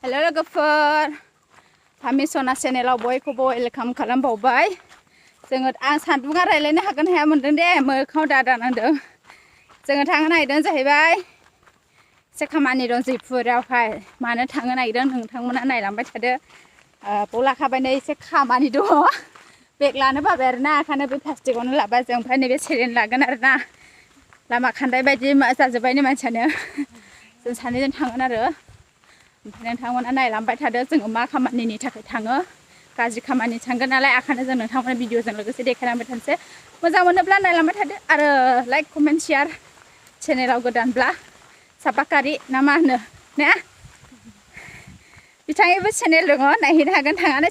हेल' लोगोफोर फामिसना चेनेलाव बयखौबो वेलकाम खालामबावबाय जोङो आं सान्दुङा रायलायनो हागोन हाया मोनदों दे मोखाङाव दादा नांदों जोङो थांनो नागिरदों जाहैबाय एसे खामानि दं जयपुरावहाय मानो थांनो नागिरदों नोंथांमोना नायलांबाय थादो बाव लाखाबायनो एसे खामानि दङ बेग लानो बाबाय आरोना ओंखायनो बे प्लास्टिकआवनो लाबाय जों ओमफ्राय नैबे सेरेन लागोन आरोना लामा खान्दाय बायदि जाजोब्बायनो मानसियानो जों सानैजों थांगोन आरो ओमफ्राय नोंथांमोना नायलांबाय थादो जोङो मा खामानिनि थाखाय थाङो गाज्रि खामानि थांगोन नालाय ओंखायनो जों नोंथांमोना भिडिअजों लोगोसे देखायलांबाय थानोसै मोजां मोनोब्ला नायलांबाय थादो आरो लाइक कमेन्ट शेयार चेनेलाव गोदानब्ला साबाकारि ना मा होनो ने बिथांनिबो चेनेल दङ नायहैनो हागोन थांनानै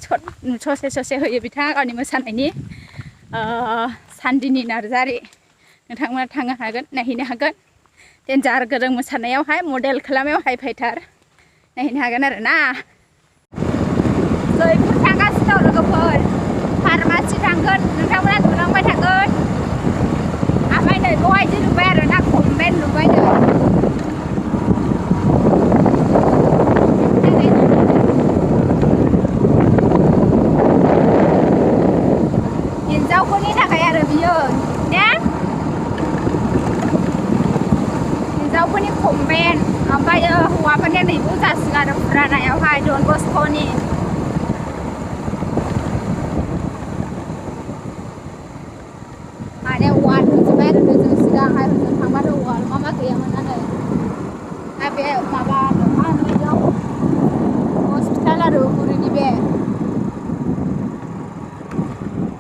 ससे ससे होयो बिथाङा गावनि मोसानायनि सान्दिनि नार्जारि नोंथांमोना थांनो हागोन नायहैनो हागोन देन्जार गोरों मोसानायावहाय मडेल खालामनायाव हाइ फाइटार नायहैनो हागोन आरो ना जयपुर थांगासिनो दं लोगोफोर फार्मासि थांगोन नोंथांमोना नुलांबाय थागोन ओमफ्राय नै बेवहायदि नुबाय आरो ना कमेन्ट नुबाय नै हिन्जावफोरनि थाखाय आरो बियो ने हिन्जावफोरनि कमेन्ट ओमफ्राय हौवाफोरनि नैबो जासिगोन आरो फुरानायावहाय डन बस्क'नि माने वाल होजोब्बाय आरो जों सिगांहाय होजों थांबाथ' वाल मा गैयामोन आरो दा बे माबा मा होनो बेयाव हस्पिटाल आरो उगुरिनि बे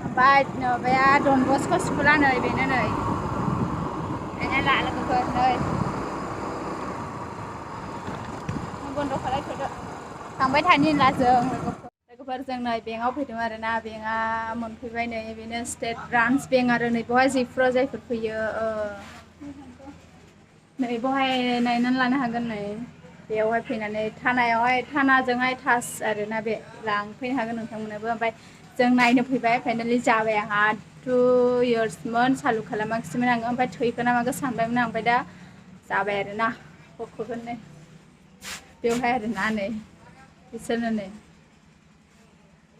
ओमफ्राय माबाया डन बस्क' स्कुला नै बेनो नै नायना ला लोगोफोर नै बन्द' खालायथ'दो थांबाय थानि होनला जों लोगोफोर जों नै बेंकआव फैदों आरोना बेंकआ मोनफैबाय नै बेनो स्टेट ब्रान्च बेंक आरो नै बेवहाय जयपुराव जायफोर फैयो नै बेवहाय नायनानै लानो हागोन नै बेयावहाय फैनानै थानायावहाय थानाजोंहाय टाच आरोना बे लांफैनो हागोन नोंथांमोनाबो ओमफ्राय जों नायनो फैबाय फाइनालि जाबाय आंहा 2 इयार्समोन सालु खालामाखिसैमोन आङो ओमफ्राय थैखोना माखो सानबायमोन आं ओमफ्राय दा जाबाय आरोना बख'गोन नै बेवहाय आरोना नै बिसोरनो नै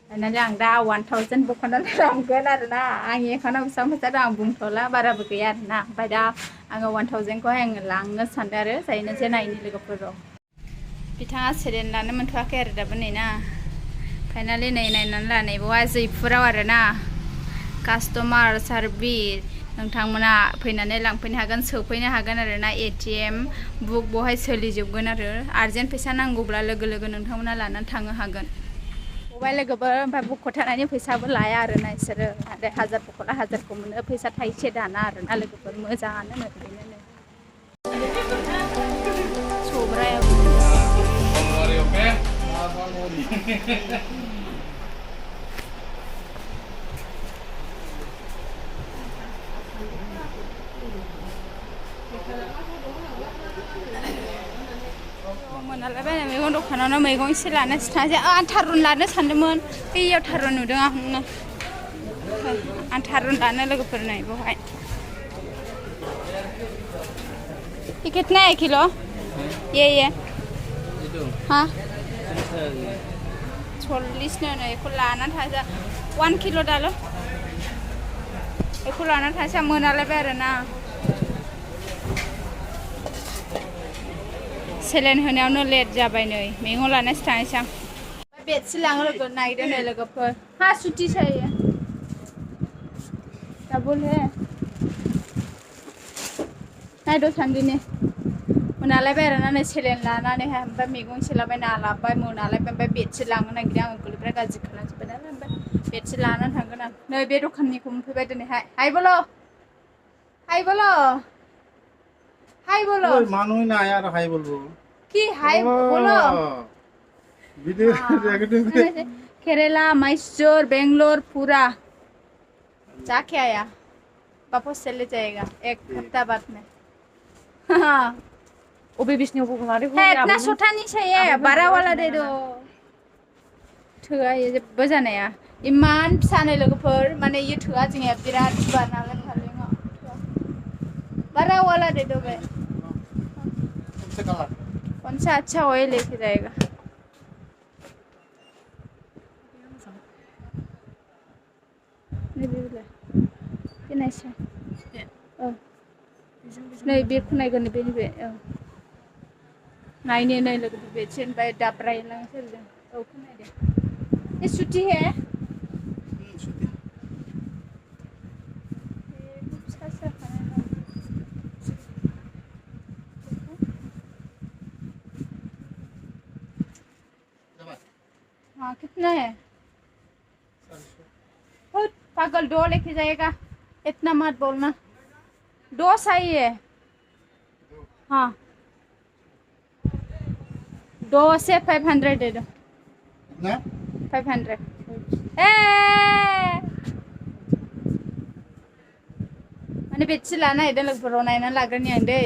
फाइनालि आं दा 1000 बख'नानै लांगोन आरोना आंनि एकाउन्टआव बेसेबां फैसा दं आं बुंथ'ला बाराबो गैया आरोना ओमफ्राय दा आङो 1000खौहाय आङो लांनो सानदों आरो जायनोसै नायनि लोगोफोराव बिथाङा सेरेन लानो मोनथ'वाखै आरो दाबो नै ना फाइनालि नै नायनानै लानाय बेवहाय जयपुराव आरोना कास्टमार सार्भिस नोंथांमोना फैनानै लांफैनो हागोन सोफैनो हागोन आरोना ATM बुक बेवहाय सोलिजोबगोन आरो आर्जेन्ट फैसा नांगौब्ला लोगो लोगो नोंथांमोना लानानै थांनो हागोन बबाय लोगोफोर ओमफ्राय बख'थारनायनि फैसाबो लाया आरोना बिसोरो आरो 1000 बख'ला 1000खौ मोनो फैसा थाइसे दाना आरोना लोगोफोर मोजाङानो नै बेनो सब्रायाव मोनालायबाय मैगं दखानावनो मैगं एसे लानोसो थांसै आं थारुन लानो सानदोंमोन बैयाव थारुन नुदों आं थारुन लानो लोगोफोर नै बेवहाय ये कितना है किलो ये हाँ 40 नो बेखौ लानानै थांसै 1 किल' दाल' बेखौ लानानै थांसै आं मोनालायबाय आरोना सेलेन होनायावनो लेट जाबाय नै मैगं लानासो थांसै आं बेटसि लांनो लोगो नागिरदों नै लोगोफोर हाँ सुथि चाहिए डाबल है नायद' सानदिनि मोनालायबाय आरोना नै सेलेन लानानैहाय ओमफ्राय मैगं एसे लाबाय ना लाबाय मोनालायबाय ओमफ्राय बेटसि लांनो नागिरदों आङो गलिफ्रा गाज्रि खालामजोब्बाय नालाय ओमफ्राय बेटसि लानानै थांगोन आं नै बे दखाननिखौ मोनफैबाय दिनैहाय हाय बोलो মানুষই না আর হাই বলবো কি হাই বলো ভিডিও দেখে केरला मैसूर बेंगलोर पूरा जाके आया वापस चले जाएगा 1 हफ्ता बाद में हाँ अबे बिसनियाव बख'नानै है इतना छोटा नहीं चाहिए बड़ा वाला दे दो थोआ ये जेबो जानाया इमान फिसा नै लोगोफोर माने ये थोआ जोंनिया बिराद गुवार नालाय फालेङा बड़ा वाला दे दो बे कौन सा अच्छा ऑयल लेके जाएगा बेलाय बेनायसै औ नै बे खोनायगोन बे औ नायनो नै लोगो बे जेनबाय दाब्रायलांसोरजों औ खोनादों ए सुथि हे छुट्टी हाँ कितना है पागल 2 लेके जाएगा इतना मत बोलना 2 सही है हाँ 2 से 500 दे दो ना 500 माने बेटsi लाना नायदों लोगोफोराव नायना लाग्रोनि आं दै